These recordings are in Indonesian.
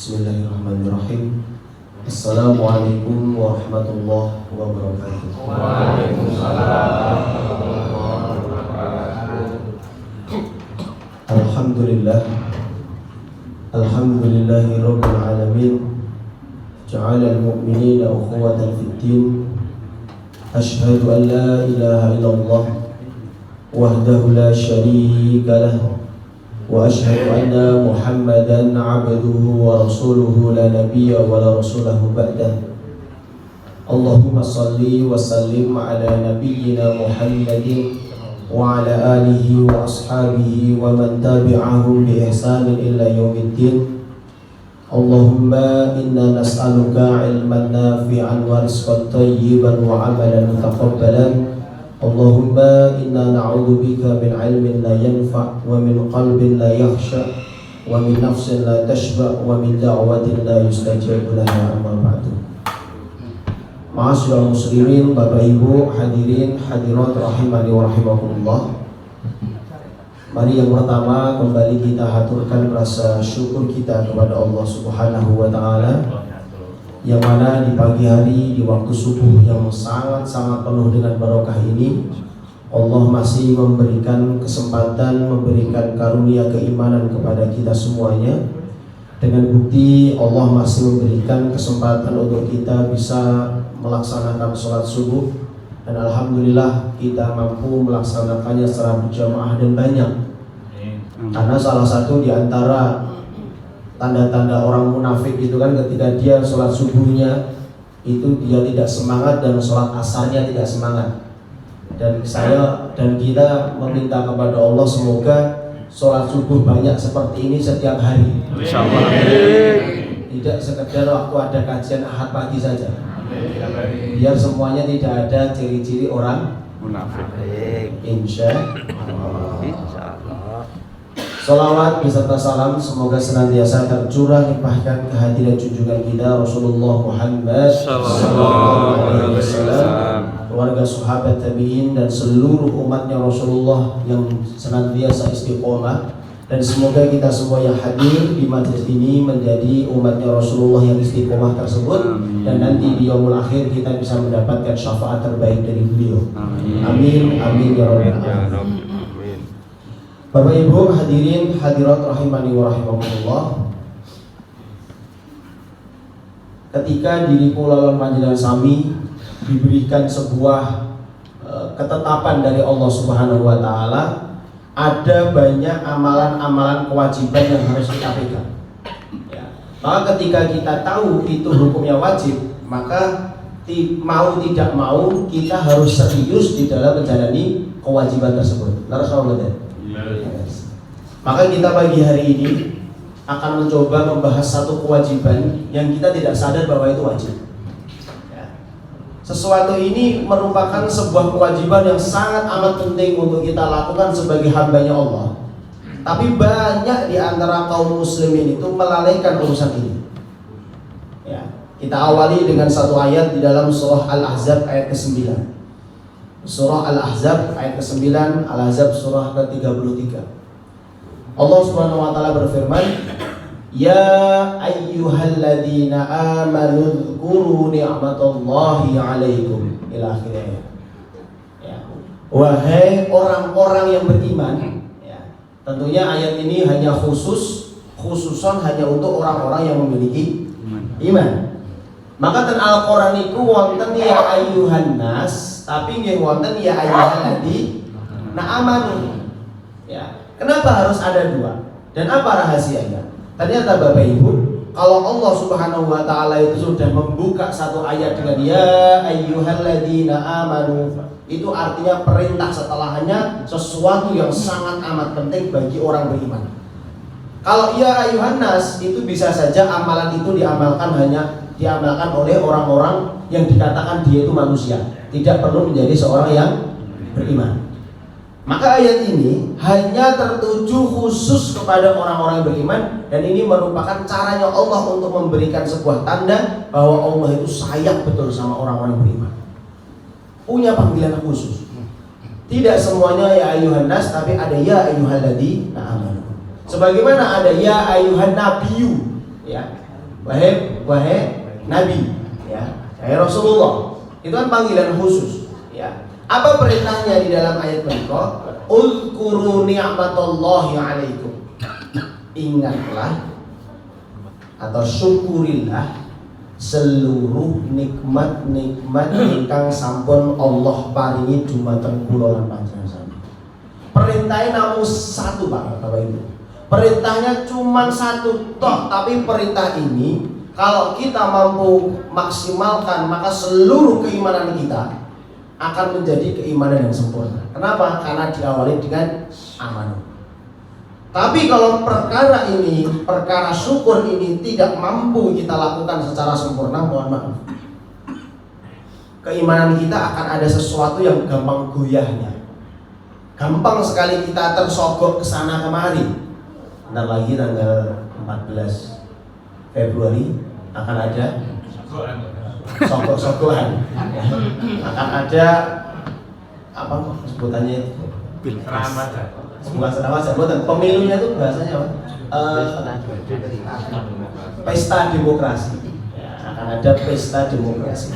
Bismillahirrahmanirrahim. Assalamualaikum warahmatullahi wabarakatuh. Waalaikumsalam warahmatullahi wabarakatuh. Alhamdulillah. Alhamdulillahi rabbil alamin. Ja'alal mu'minina ukhuwatan fid din. Asyhadu an la ilaha illallah wahdahu la syarika lah. Wa asyhadu anna Muhammadan abduhu wa rasuluhu la nabiyya wa la rasulahu ba'dah. Allahumma salli wa sallim ala nabiyyina Muhammadin wa ala alihi wa ashabihi wa man tabi'ahum bi ihsanin ila yaumiddin. Allahumma inna nas'aluka ilman nafi'an wa rizqan thayyiban wa amalan mutaqabbalan. Allahumma inna na'udzubika min ilmin la yanfa' wa min qalbin la yakhsha wa min nafsin la tashba' wa min da'watin la yustajabu laha, amma ba'du. Ma'asyiral muslimin, Bapak Ibu, hadirin hadirat rahimani wa rahimakumullah. Mari yang pertama kembali kita haturkan rasa syukur kita kepada Allah Subhanahu wa taala, yang mana di pagi hari, di waktu subuh yang sangat-sangat penuh dengan barokah ini, Allah masih memberikan kesempatan, memberikan karunia keimanan kepada kita semuanya. Dengan bukti Allah masih memberikan kesempatan untuk kita bisa melaksanakan sholat subuh, dan alhamdulillah kita mampu melaksanakannya secara berjamaah dan banyak. Karena salah satu di antara tanda-tanda orang munafik itu kan ketika dia sholat subuhnya itu dia tidak semangat dan sholat asarnya tidak semangat. Dan saya dan kita meminta kepada Allah semoga sholat subuh banyak seperti ini setiap hari. Insyaallah. Tidak sekedar waktu ada kajian Ahad pagi saja. Biar semuanya tidak ada ciri-ciri orang Munafik. Insyaallah. Salawat beserta salam semoga senantiasa tercurah limpahkan kehadiran junjungan kita Rasulullah Muhammad sallallahu alaihi wasallam, keluarga sahabat tabi'in dan seluruh umatnya Rasulullah yang senantiasa istiqomah. Dan semoga kita semua yang hadir di majlis ini menjadi umatnya Rasulullah yang istiqomah tersebut. Dan nanti di yaumul akhir kita bisa mendapatkan syafaat terbaik dari beliau. Amin amin ya rabbal alamin. Bapak Ibu hadirin hadirat rahimani wa rahimakumullah. Ketika diriku lawan panjenengan sami diberikan sebuah ketetapan dari Allah Subhanahu wa taala, ada banyak amalan-amalan kewajiban yang harus kita pegang. Ya. Maka ketika kita tahu itu hukumnya wajib, maka mau tidak mau kita harus serius di dalam menjalani kewajiban tersebut. Maka kita pagi hari ini akan mencoba membahas satu kewajiban yang kita tidak sadar bahwa itu wajib. Ya. Sesuatu ini merupakan sebuah kewajiban yang sangat amat penting untuk kita lakukan sebagai hambanya Allah. Tapi banyak di antara kaum muslimin itu melalaikan urusan ini. Ya. Kita awali dengan satu ayat di dalam surah Al-Ahzab ayat ke-9. Surah Al-Ahzab ayat ke-9, Al-Ahzab surah ke-33. Allah Subhanahu wa taala berfirman, "Ya ayyuhalladzina amanu dzkuru ni'matallahi 'alaikum." Ila akhirnya. Ya. Wahai orang-orang yang beriman, ya. Tentunya ayat ini hanya khususan hanya untuk orang-orang yang memiliki iman. Maka ten Al-Qur'an itu wonten ya ayyuhan nas, tapi nggih wonten ya ayyuhalladzina amanu. Ya. Kenapa harus ada dua? Dan apa rahasianya? Ternyata Bapak Ibu, kalau Allah Subhanahu wa taala itu sudah membuka satu ayat dengan ya ayyuhalladzina amanu, itu artinya perintah setelahnya sesuatu yang sangat amat penting bagi orang beriman. Kalau ya ayyuhan nas, itu bisa saja amalan itu diamalkan oleh orang-orang yang dikatakan dia itu manusia, tidak perlu menjadi seorang yang beriman. Maka ayat ini hanya tertuju khusus kepada orang-orang yang beriman, dan ini merupakan caranya Allah untuk memberikan sebuah tanda bahwa Allah itu sayang betul sama orang-orang yang beriman. Punya panggilan khusus. Tidak semuanya ya ayyuhan nas, tapi ada ya ayyuhalladzina amanu. Sebagaimana ada ya ayyuhan nabiyyu, ya. wahai Nabi, ya, wahai Rasulullah. Itu kan panggilan khusus, ya. Apa perintahnya di dalam ayat berikut? Uzkuru ni'matallahi 'alaikum. Ingatlah atau syukurilah seluruh nikmat-nikmat ingkang sampun Allah paringi dumateng kula lan panjenengan sami. Perintahnya namun satu Pak, Bapak Ibu. Perintahnya cuma satu toh, tapi perintah ini kalau kita mampu maksimalkan maka seluruh keimanan kita akan menjadi keimanan yang sempurna. Kenapa? Karena diawali dengan amanah. Tapi kalau perkara ini, perkara syukur ini tidak mampu kita lakukan secara sempurna, mohon maaf, keimanan kita akan ada sesuatu yang gampang goyahnya. Gampang sekali kita tersogok ke sana kemari. Bentar lagi tanggal 14 Februari akan ada sogok-sogokan, akan ada apa sebutannya itu? Bukan sebutan pemilunya itu bahasanya apa? Pesta demokrasi. Ya, akan ada pesta demokrasi.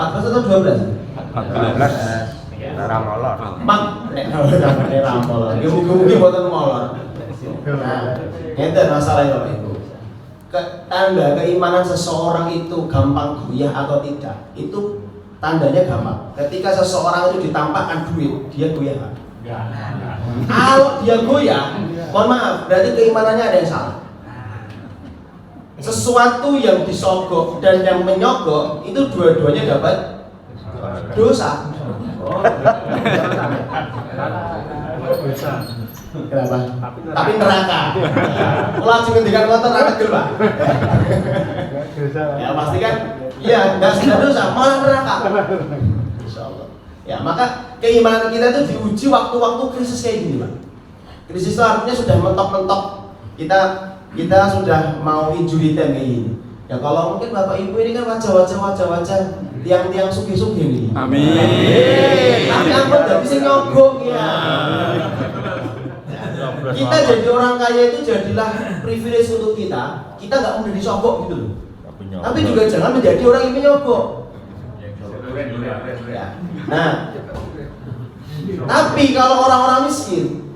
14 atau 12? 14. Ramolor. Ramolor. Mungkin buatan molor. Nah, itu masalahnya Bapak Ibu. Tanda keimanan seseorang itu gampang goyah atau tidak, itu tandanya gampang. Ketika seseorang itu ditampakkan duit, dia goyah. Kalau dia goyah, mohon maaf, berarti keimanannya ada yang salah. Sesuatu yang disogok dan yang menyogok itu dua-duanya dapat dosa. Kenapa? Tapi neraka. Langsung ngendikan motor anak gel, Pak. Ya pasti kan, iya nggak sudah dosa, malah neraka. Insyaallah. Ya maka keimanan kita itu diuji waktu-waktu krisis kayak gini, Pak. Krisis itu artinya sudah mentok-mentok, kita sudah mau injury time kayak gini. Ya kalau mungkin Bapak Ibu ini kan wajah tiang-tiang sugih-sugih nih. Amin. Tapi ampun nggak bisa nyogok ya. Kita jadi orang kaya itu jadilah privilege untuk kita. Kita nggak mau disogok gitu loh. Tapi juga jangan menjadi orang yang menyogok. Ya. Nah, tapi kalau orang-orang miskin,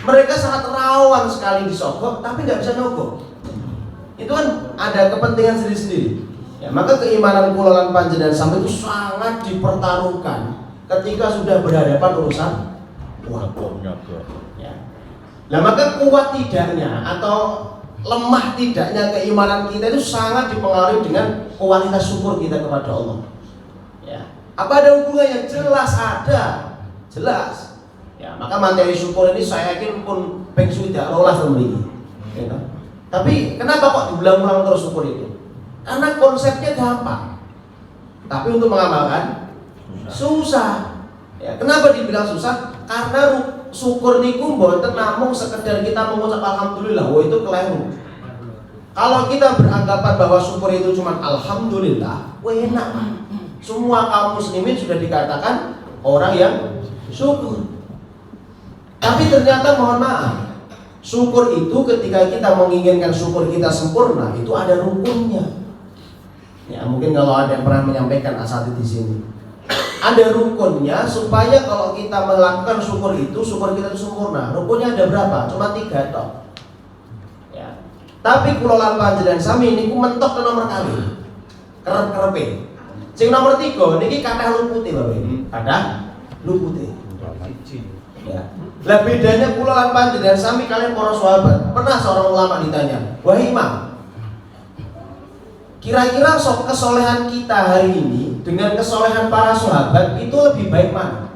mereka sangat rawan sekali disogok, tapi nggak bisa nyogok. Itu kan ada kepentingan sendiri-sendiri. Ya, maka keimanan kula lan panjenengan sampai itu sangat dipertaruhkan ketika sudah berhadapan urusan uang. Ya. Nah, maka kuat tidaknya atau lemah tidaknya keimanan kita itu sangat dipengaruhi dengan kualitas syukur kita kepada Allah. Ya. Apa ada hubungannya? Jelas ada. Jelas. Ya, maka materi syukur ini saya yakin pun pengsu tidak lolos memiliki. Ya. Tapi kenapa kok diulang-ulang terus syukur itu? Karena konsepnya gampang. Tapi untuk mengamalkan susah. Ya, kenapa dibilang susah? Karena syukur niku mboten namung sekedar kita mengucap alhamdulillah, itu keliru. Kalau kita beranggapan bahwa syukur itu cuma alhamdulillah, enak. Semua kaum muslimin sudah dikatakan orang yang syukur. Tapi ternyata mohon maaf, syukur itu ketika kita menginginkan syukur kita sempurna, itu ada rukunnya. Ya, mungkin kalau ada yang pernah menyampaikan asatidz di sini. Ada rukunnya supaya kalau kita melakukan syukur kita itu sempurna. Rukunnya ada berapa? Cuma 3 toh. Ya. Tapi kula lan panjenengan sami niku mentok ke nomor kali. Kerep-kerepe. Sing nomor 3 niki kathah lupute Bapak. Kathah lupute. Ya. Lah bedanya kula lan panjenengan sami kalian para sahabat. Pernah seorang ulama ditanya, "Wahai Imam, kira-kira kesolehan kita hari ini dengan kesolehan para sahabat itu lebih baik mana?"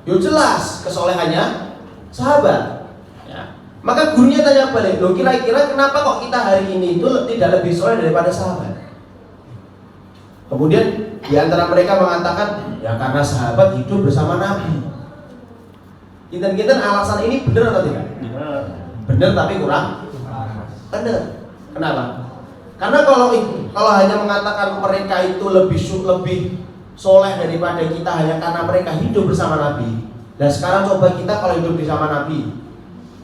Yo jelas kesolehannya sahabat. Ya. Maka gurunya tanya balik, "Loh kira-kira kenapa kok kita hari ini itu tidak lebih soleh daripada sahabat?" Kemudian di antara mereka mengatakan, "Ya karena sahabat hidup bersama Nabi." Kita alasan ini benar atau tidak? Benar tapi kurang. Benar. Kenapa? Karena kalau hanya mengatakan mereka itu lebih soleh daripada kita hanya karena mereka hidup bersama Nabi. Dan sekarang coba kita kalau hidup bersama Nabi,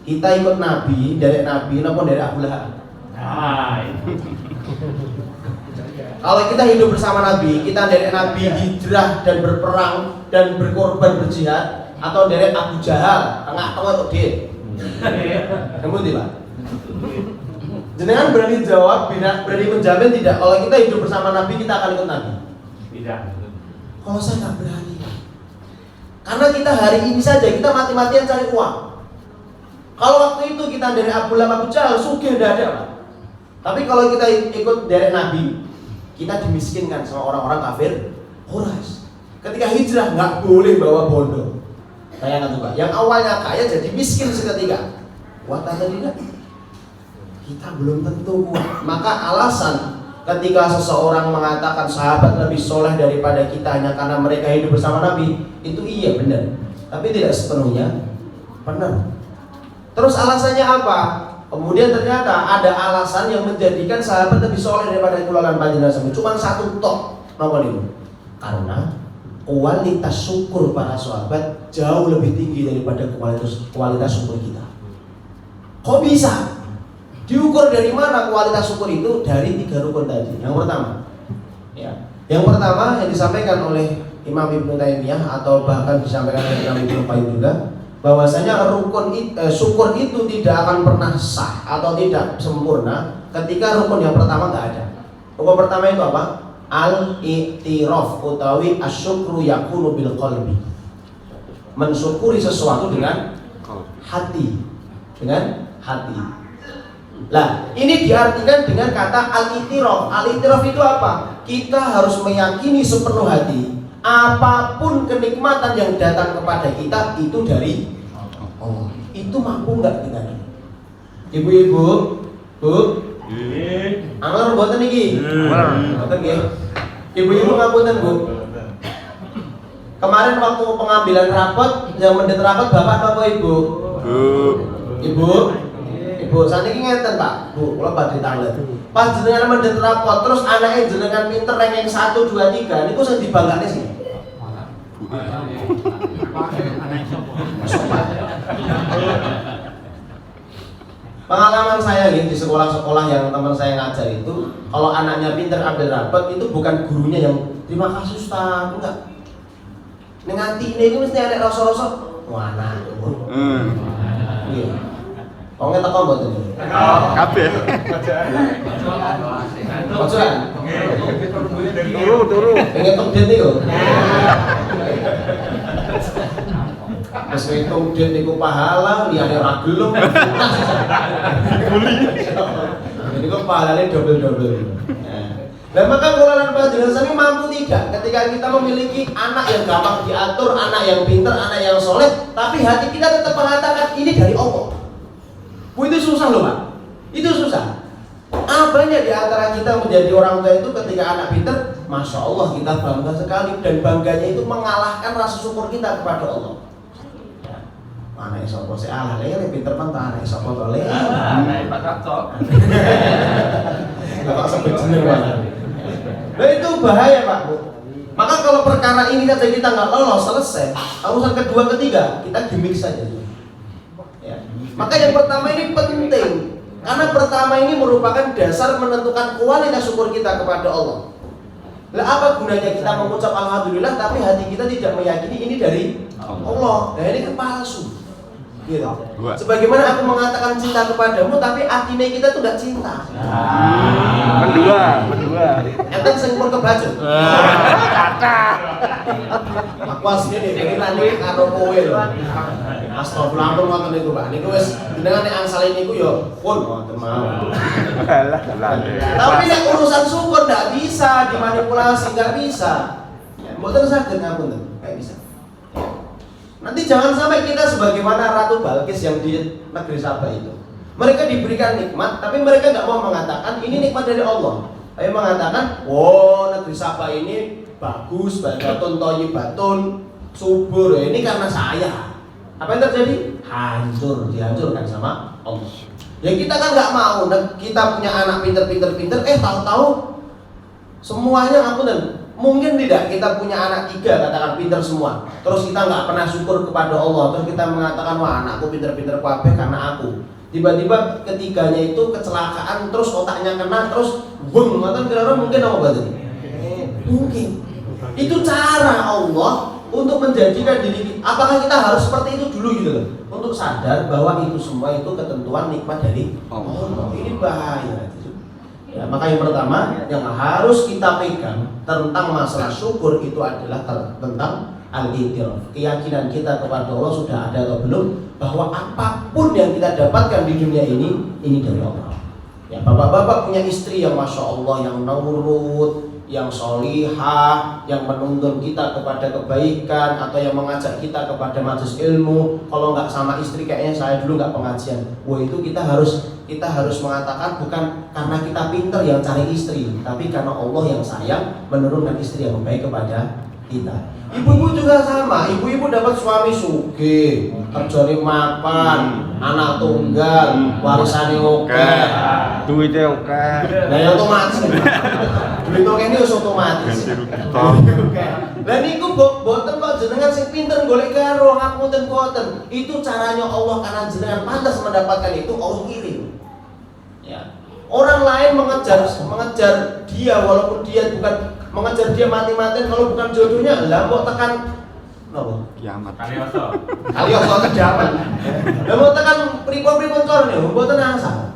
kita ikut Nabi, dari Nabi maupun dari Abu Lahab. Kalau kita hidup bersama Nabi, kita dari Nabi hijrah dan berperang dan berkorban berjihad, atau dari Abu Jahal, tengah dia. Kamu tidak? Jenengan berani jawab, berani menjamin tidak? Kalau kita hidup bersama Nabi, kita akan ikut Nabi? Tidak. Kalau saya nggak berani, karena kita hari ini saja kita mati-matian cari uang. Kalau waktu itu kita dari Abu Lahab, Abu Jahal, sugih tidak ada, Pak. Tapi kalau kita ikut dari Nabi, kita dimiskinkan sama orang-orang kafir Quraisy. Ketika hijrah nggak boleh bawa bondo. Bayangkan juga, yang awalnya kaya jadi miskin seketika. Kuat atau tidak? Kita belum tentu kuat. Maka alasan ketika seseorang mengatakan sahabat lebih soleh daripada kita hanya karena mereka hidup bersama Nabi, itu iya benar. Tapi tidak sepenuhnya benar. Terus alasannya apa? Kemudian ternyata ada alasan yang menjadikan sahabat lebih soleh daripada kulalan panjenengan sami. Cuma satu tok, napa niku? Karena kualitas syukur para sahabat jauh lebih tinggi daripada kualitas syukur kita. Kok bisa? Diukur dari mana kualitas syukur itu? Dari 3 rukun tadi. Yang pertama, yang pertama yang disampaikan oleh Imam Ibnu Taimiyah atau bahkan disampaikan oleh Imam Ibnu Qayyim juga, bahwasanya syukur itu tidak akan pernah sah atau tidak sempurna ketika rukun yang pertama nggak ada. Rukun pertama itu apa? Al-i'tiraf utawi asyukru yakunu bil qalbi. Mensyukuri sesuatu dengan hati, dengan hati. Lah, ini diartikan dengan kata al-i'tiraf. Al-i'tiraf itu apa? Kita harus meyakini sepenuh hati apapun kenikmatan yang datang kepada kita itu dari Allah. Itu mampu nggak kita? Ibu-ibu, Bu, amal buatan iki. Buatan nggih. Ibu-ibu ngapunten, Bu. Kemarin waktu pengambilan rapot, yang mendet rapot Bapak apa Ibu? Ibu. Ibu, saniki ngeten, Pak. Bu, kula badhe tanglet. Pas jenengan mendet rapot, terus anake jenengan pinter ranking 1 2 3, niku sing dibanggane sih. Pengalaman saya di sekolah-sekolah yang teman saya ngajar itu, kalau anaknya pinter ambil rapot itu bukan gurunya yang terima kasih Ustaz, enggak. Ning atine iku mesti arek rasa-rasa, wah anak. Iya. Wong teko mboten. Kabeh. Bocoran. Turu. Pengen tokdet niku. Wis ngitung dit niku pahala, liyane ora gelem. Jadi kok pahalanya double-double. Nah, maka kulalan panjenengan sami mampu tidak ketika kita memiliki anak yang gampang diatur, anak yang pintar, anak yang soleh, tapi hati kita tetap mengatakan ini dari Allah. Itu susah loh Pak. Itu susah. Apanya di antara kita menjadi orang tua itu ketika anak pintar, Masya Allah kita bangga sekali, dan bangganya itu mengalahkan rasa syukur kita kepada Allah. Mana isopo sih alah lele pinter mentah, anak isopo tole. Nah, Pak Kapto. Enggak sebut jeneng mana. Nah itu bahaya Pak Bu. Maka kalau perkara ini saja kita nggak lolos, selesai. Urusan kedua ketiga kita gimmick saja. Ya. Maka yang pertama ini penting, karena pertama ini merupakan dasar menentukan kualitas syukur kita kepada Allah. Lah apa gunanya kita mengucap alhamdulillah tapi hati kita tidak meyakini ini dari Allah? Nah ini kan palsu. Gitu. Sebagaimana aku mengatakan cinta kepadamu tapi atine kita tuh gak cinta. Mendua. Enten sing pun kebacut. Kata. Aku asline iki tani karo kowe lho. Astagfirullah ngoten niku Pak. Niku wis jenengan nek angsal niku ya pun ngoten mau. Tapi nek urusan syukur ndak bisa dimanipulasi, nggak bisa. Mboten saged ngapunten, nggak bisa. Nanti jangan sampai kita sebagaimana Ratu Balkis yang di negeri Sabah itu. Mereka diberikan nikmat, tapi mereka nggak mau mengatakan ini nikmat dari Allah. Tapi mengatakan, oh negeri Sabah ini bagus, batun toyibatun, subur. Ini karena saya. Apa yang terjadi? Hancur, dihancurkan sama Allah. Ya kita kan nggak mau, kita punya anak pinter, tahu-tahu semuanya ampun. Mungkin tidak kita punya anak 3 katakan pinter semua, terus kita nggak pernah syukur kepada Allah, terus kita mengatakan wah anakku pinter-pinter kabeh karena aku. Tiba-tiba ketiganya itu kecelakaan, terus otaknya kena, terus beng, kira-kira mungkin apa berarti? Mungkin. Itu cara Allah untuk menjadikan diri kita. Apakah kita harus seperti itu dulu gitu loh? Untuk sadar bahwa itu semua itu ketentuan nikmat dari Allah. Ini bahaya. Ya, maka yang pertama yang harus kita pegang tentang masalah syukur itu adalah tentang al-i'tiraf. Keyakinan kita kepada Allah sudah ada atau belum bahwa apapun yang kita dapatkan di dunia ini dari Allah. Ya, bapak-bapak punya istri yang masya Allah, yang nurut, yang solihah, yang menuntun kita kepada kebaikan, atau yang mengajak kita kepada majelis ilmu. Kalau nggak sama istri, kayaknya saya dulu nggak pengajian. Wah, itu kita harus mengatakan bukan karena kita pinter yang cari istri, tapi karena Allah yang sayang menurunkan istri yang baik kepada kita. Ibu-ibu juga sama, ibu-ibu dapat suami sugih, kerjane mapan, anak tunggal, warisane oke, duitnya oke. Nah, yang otomatis. Duit oke ini harus otomatis. Dan niku boten kok jenengan sing pinter golek karo ngapunten boten. Itu caranya Allah, karena jenengan pantas mendapatkan itu Allah kirim. Ya. Orang lain mengejar dia walaupun dia bukan mengejar dia mati-matian, kalau bukan jodohnya lah mau tekan napa? Kiamat. Kalioso kejaman. Lah mau tekan pripun-pripun corne mboten asal.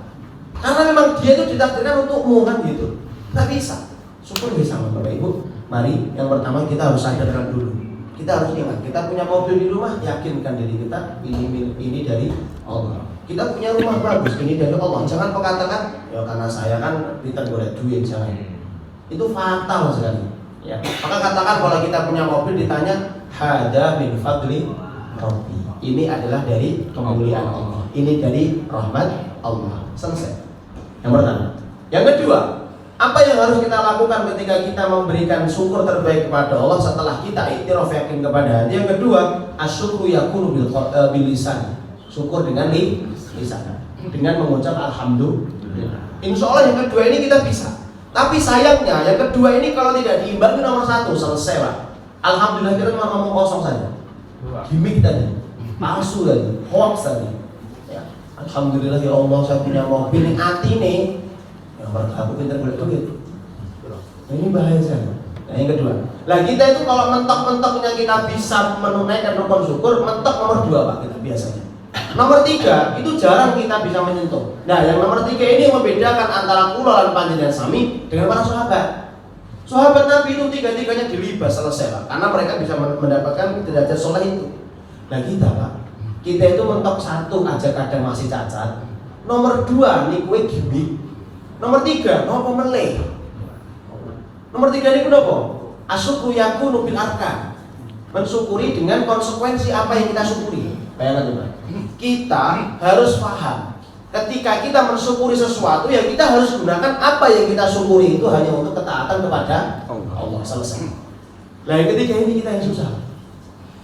Karena memang dia itu ditakdirkan untukmu kan gitu. Enggak bisa. Syukur bisa Bapak Ibu. Mari yang pertama kita harus sadarkan dulu. Kita harus ingat, kita punya mobil di rumah, yakinkan diri kita ini dari Allah. Kita punya rumah bagus, ini dari Allah. Jangan mengatakan ya karena saya kan ditenggolet duit, jangan. Itu fatal sekali. Ya. Maka katakan kalau kita punya mobil ditanya hada min fadli rabbi. Ini adalah dari kemuliaan Allah. Ini dari rahmat Allah. Selesai. Yang pertama. Yang kedua, apa yang harus kita lakukan ketika kita memberikan syukur terbaik kepada Allah setelah kita iktiraf yakin kepada hati? Yang kedua, asyukru yakunu bil lisan. Syukur dengan lisan. Dengan mengucap alhamdulillah. Insya Allah yang kedua ini kita bisa. Tapi sayangnya yang kedua ini kalau tidak diimbangi nomor satu, selesai lah. Alhamdulillah kita cuma ngomong kosong saja. Gimik tadi, palsu tadi, hoax tadi. Ya. Alhamdulillah ya Allah saya punya mobil yang hati nih. Yang berkah aku pintar boleh duit. Nah, ini bahaya sekali. Nah, yang kedua, lah kita itu kalau mentok-mentoknya kita bisa menunaikan rukun syukur, mentok nomor 2 Pak kita biasanya. Nomor 3 itu jarang kita bisa menyentuh. Nah, yang nomor 3 ini yang membedakan antara kula lan panjenengan sami dengan para sahabat. Sahabat Nabi itu tiga-tiganya dilibas selesai Pak, karena mereka bisa mendapatkan derajat soleh itu. Nah kita Pak, kita itu mentok 1 aja kadang masih cacat. Nomor 2 nih kue gimmick. Nomor 3 nopo meleh. Nomor 3 ini kenapa? Asyukru yakunu bil arkan. Mensyukuri dengan konsekuensi apa yang kita syukuri. Bayangkan coba. Kita harus paham ketika kita mensyukuri sesuatu ya kita harus gunakan apa yang kita syukuri itu hanya untuk ketaatan kepada Allah. Selesai. Nah yang ketiga ini kita yang susah.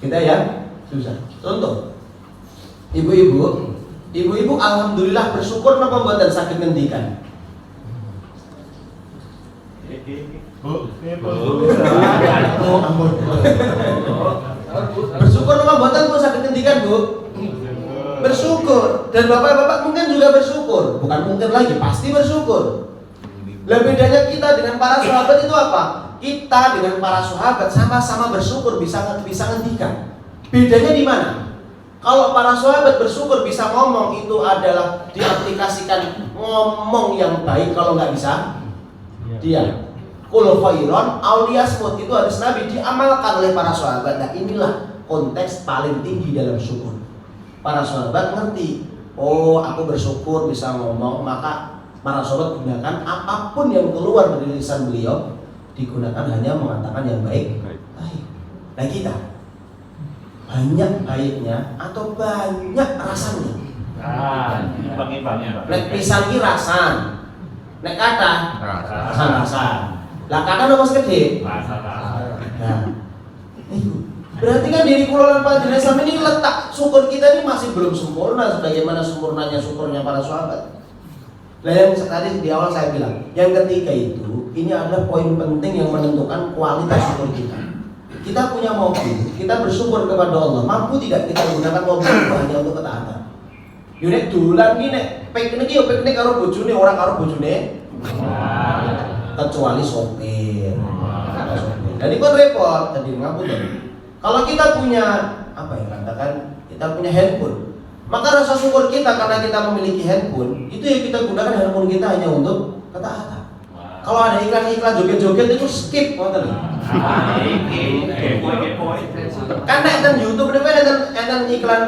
Kita yang susah. Contoh, ibu-ibu alhamdulillah bersyukur napa mboten saged ngendikan. Bersyukur napa mboten Bu saged ngendikan Bu? Bersyukur. Dan bapak-bapak mungkin juga bersyukur. Bukan mungkin lagi, pasti bersyukur. Lah bedanya kita dengan para sahabat itu apa? Kita dengan para sahabat sama-sama bersyukur bisa ngendikan. Bedanya di mana? Kalau para sahabat bersyukur bisa ngomong itu adalah diaplikasikan ngomong yang baik, kalau nggak bisa diam. Qul khairan aw liyasmut itu hadis Nabi diamalkan oleh para sahabat. Nah inilah konteks paling tinggi dalam syukur. Para sahabat ngerti, oh aku bersyukur bisa ngomong, maka para sahabat gunakan apapun yang keluar dari lisan beliau digunakan hanya mengatakan yang baik. Nah kita banyak baiknya atau banyak rasanya. Imbang-imbangnya. Nek pisang ki rasan, nek kata rasan. Lah kata nomor segede. Nah, itu berarti kan diri kula lan panjenengan sampeyan ini letak syukur kita ini masih belum sempurna sebagaimana sempurnanya syukurnya para sahabat. Nah yang tadi di awal saya bilang, yang ketiga itu ini adalah poin penting yang menentukan kualitas syukur kita. Kita punya mobil, kita bersyukur kepada Allah. Mampu tidak kita gunakan mobil itu hanya untuk ketaatan? Yo nek dolan ki nek piknik yo piknik karo bojone ora karo bojone. Kecuali sopir. Jadi kok repot tadi ngapunten. Kalau kita punya apa ya katakan kita punya handphone, maka rasa syukur kita karena kita memiliki handphone itu ya kita gunakan handphone kita hanya untuk ketaatan. Kalau ada iklan-iklan joget-joget itu skip ngoten lho. Kan nek ten YouTube niku enten iklan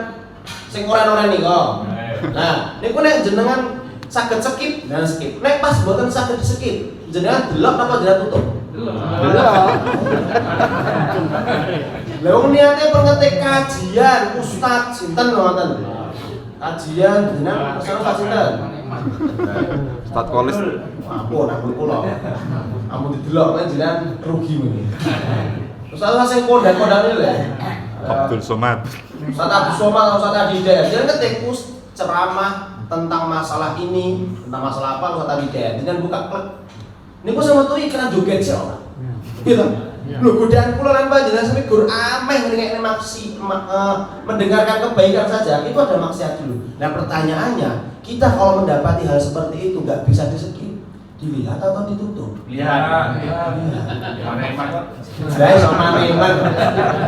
sing oren-oren niku. Nah, niku nek jenengan saged skip, dan skip. Nek pas mboten saged di-skip, jenengan delok apa jenengan tutup? Delok. Lha wong niate pengetik kajian ustaz sinten ngoten. Kajian jenengan pesan sinten? Ustaz Kolis. Ampun, ampun kula. Ampun didelok kan jenengan rugi mriki. Terus ana sing kondak-kondane lho. Abdul Somad. Ustaz Abdul Somad, Ustaz Adi Hidayat. Jenengan ketik ceramah tentang masalah ini, tentang masalah apa Ustaz Adi Hidayat. Jenengan buka klik. Niku sama tuh iklan joget sih ora. Gitu. Lho godaan kula lan panjenengan sampe gur ameh ngene mendengarkan kebaikan saja, itu ada maksiat dulu. Nah pertanyaannya, kita kalau mendapati hal seperti itu nggak bisa di-skip, dilihat atau ditutup? Lihat. Saya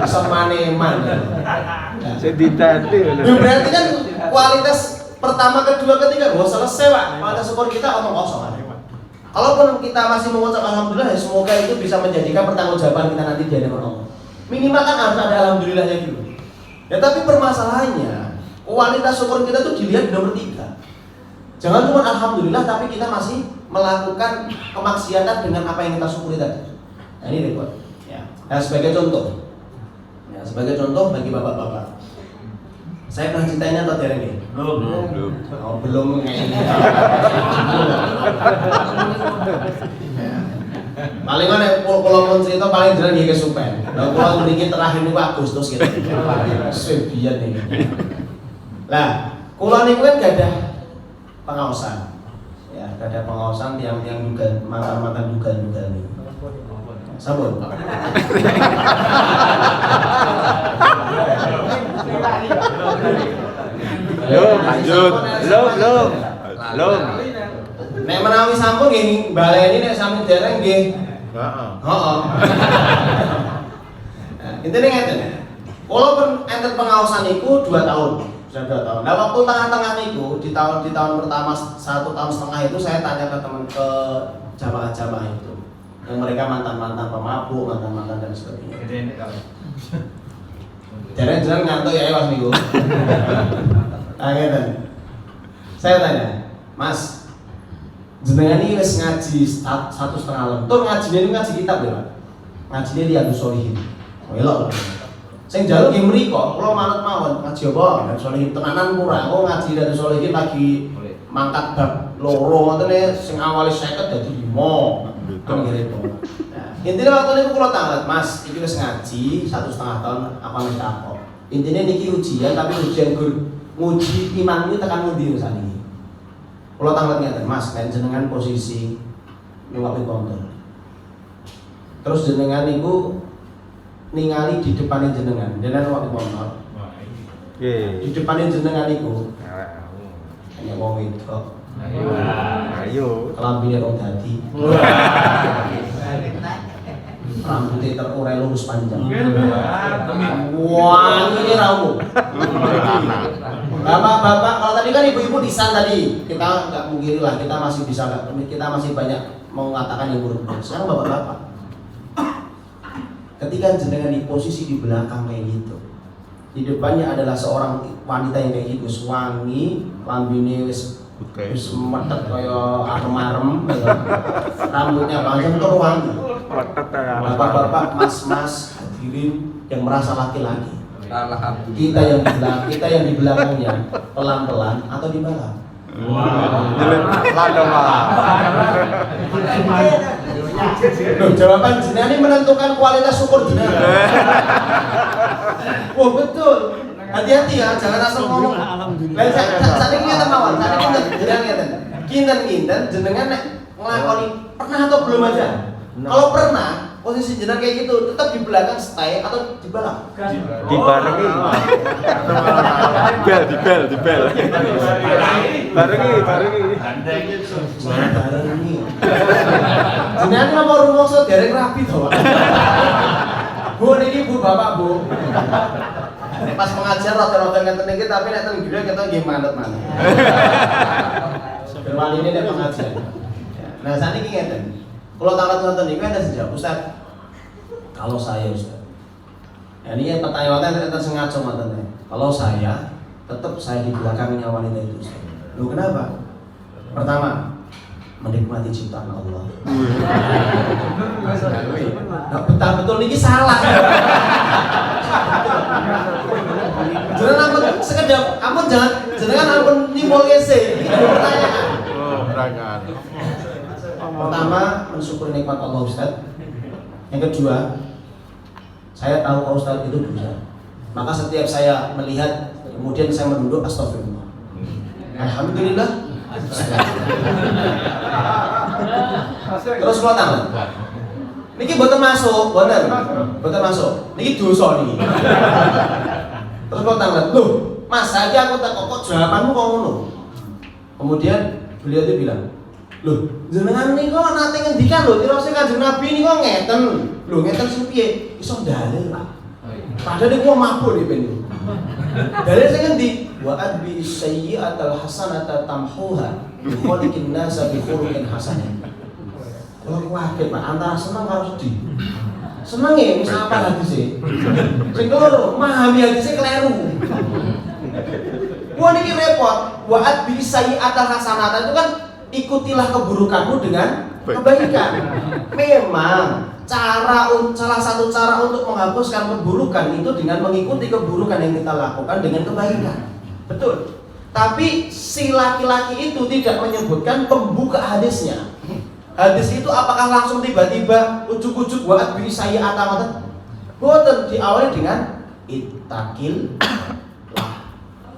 sama neman. Seditati. Ya berarti kan kualitas pertama, kedua, ketiga, wah selesai Pak. Kualitas syukur kita omong kosong. Kalaupun kita masih mengucap alhamdulillah, ya semoga itu bisa menjadikan pertanggungjawaban kita nanti di hadapan Allah. Minimal kan harus ada alhamdulillahnya dulu. Ya tapi permasalahannya, kualitas syukur kita tuh dilihat di nomor 3. Jangan cuma alhamdulillah tapi kita masih melakukan kemaksiatan dengan apa yang kita syukuri tadi. Nah ini repot. Ya. Nah sebagai contoh, bagi bapak-bapak, saya pernah ceritain atau tidak nih? Belum. Oh, belum kayaknya. Paling mana kalau mau cerita paling jalan dia kesupen. Kalau pulang sedikit terakhir nih Agustus gitu. Sebian nih. Lah, kalau nih kan gak ada pengawasan. Ya, gak ada pengawasan yang juga mantan juga nih. Sabun. Belum. Nek menawi sampun nggih baleni nek sami dereng nggih. Heeh. Intine ngeten. Walaupun enten pengawasan iku 2 tahun, sudah 2 tahun. Nah, waktu tengah-tengah niku di tahun pertama 1 tahun setengah itu saya tanya ke jamaah-jamaah itu. Yang mereka mantan-mantan pemabuk, mantan-mantan dan sebagainya. Jalan-jalan ngantuk ya Mas niku. Ngeten. Saya tanya, Mas, jenengan ini wis ngaji 1,5 tahun. Tur ngajine niku ngaji kitab lho, Pak. Ngajine Riyadhus Shalihin. Melok. Sing njaluk nggih mriko, kula manut mawon ngaji apa? Riyadhus Shalihin tenanan murah. Oh ngaji Riyadhus Shalihin lagi mangkat bab loro ngoten e sing awale 50 dadi 5. Kan gitu. Nah, intinya waktu niku kula tanglet, Mas, iki wis ngaji 1,5 tahun apa wis kapok. Intine niki ujian tapi ujian nguji imanmu tekan ngendi sakniki. Kula tanglet ngeten, Mas, kan jenengan posisi nyuwapi kontor. Terus jenengan niku ningali di depan jenengan nyuwapi kontor. Di depan jenengan niku hanya wong wedok. Ayo. Kelambine rong dadi. Rambutnya terurai lurus panjang. Wah, ini ramu. Bapak-bapak, kalau tadi kan ibu-ibu lisan tadi, kita nggak mungkiri lah, kita masih banyak mengatakan yang buruk. Sekarang bapak-bapak, ketika jenengan di posisi di belakang kayak gitu, di depannya adalah seorang wanita yang kayak gitu, wangi, lambine wis metek kaya arem-arem, rambutnya panjang tuh wangi. Bapak-bapak, mas-mas, hadirin yang merasa laki-laki. Kita yang di belakangnya pelan-pelan atau di belakang. Jawaban jenengan ini menentukan kualitas syukur jenengan. Oh betul. Hati-hati ya, jangan asal ngomong. Saat ini kita mawon, saat ini jenengan kinten jenengan nek nglakoni pernah atau belum aja. Kalau pernah, posisi jenengan kayak gitu, tetap di belakang stay atau di belakang? Dibarengi. Di bel. Barengi. Gandeng itu. Barengi. Jenengan kenapa rumangsa derek rapi to, Pak? Bu, niki Bu, Bapak, Bu. Nek pas pengajian rada-rada ngeten iki tapi nek teng gede kita nggih manut-manut. Berwali ini nek pengajian. Nah, saniki ngeten. Kalau tangkat ngoten niku ada sejak Ustaz. Kalau saya Ustaz. Ya ini pertanyaannya ternyata sengaja ngoten. Kalau saya tetap saya di belakangnya wanita itu Ustaz. Loh kenapa? Pertama, menikmati ciptaan Allah. Nah, betul niki salah. Jangan ampun sekedap, ampun jangan ampun nimbul WC. Ini pertanyaan. Oh, pertanyaan. Pertama, mensyukuri nikmat Allah Ustaz. Yang kedua, saya tahu Pak Ustaz itu dosa. Maka setiap saya melihat, kemudian saya menunduk astagfirullah. Alhamdulillah. Terus kalau tangan. Niki boten masuk, boten masuk. Niki dosa niki. Terus kalau tangan, loh, Mas, saiki aku tak kok jawabanmu kok ngono. Kemudian beliau itu bilang, loh, jenengan niku nate ngendikan lho, tirose Kanjeng Nabi niku ngeten. Lho, ngeten sing piye? Iso dalil, Pak. Padahal niku mabuk iki ben. Dalil sing ngendi? Wa adbi sayyi'atal hasanata tamhuha bi khaliqin nasa bi khuluqin hasanin. Kalau kaget Pak, antara seneng karo sedih. Seneng ya, wis apa hadise? Sing loro, memahami hadise kleru. Wah niki repot. Wa adbi sayyi'atal hasanata itu kan ikutilah keburukanmu dengan kebaikan. Memang salah satu cara untuk menghapuskan keburukan itu dengan mengikuti keburukan yang kita lakukan dengan kebaikan. Betul. Tapi si laki-laki itu tidak menyebutkan pembuka hadisnya. Hadis itu apakah langsung tiba-tiba ujuk-ujuk wa bi sayyi'atan? Boten, diawali dengan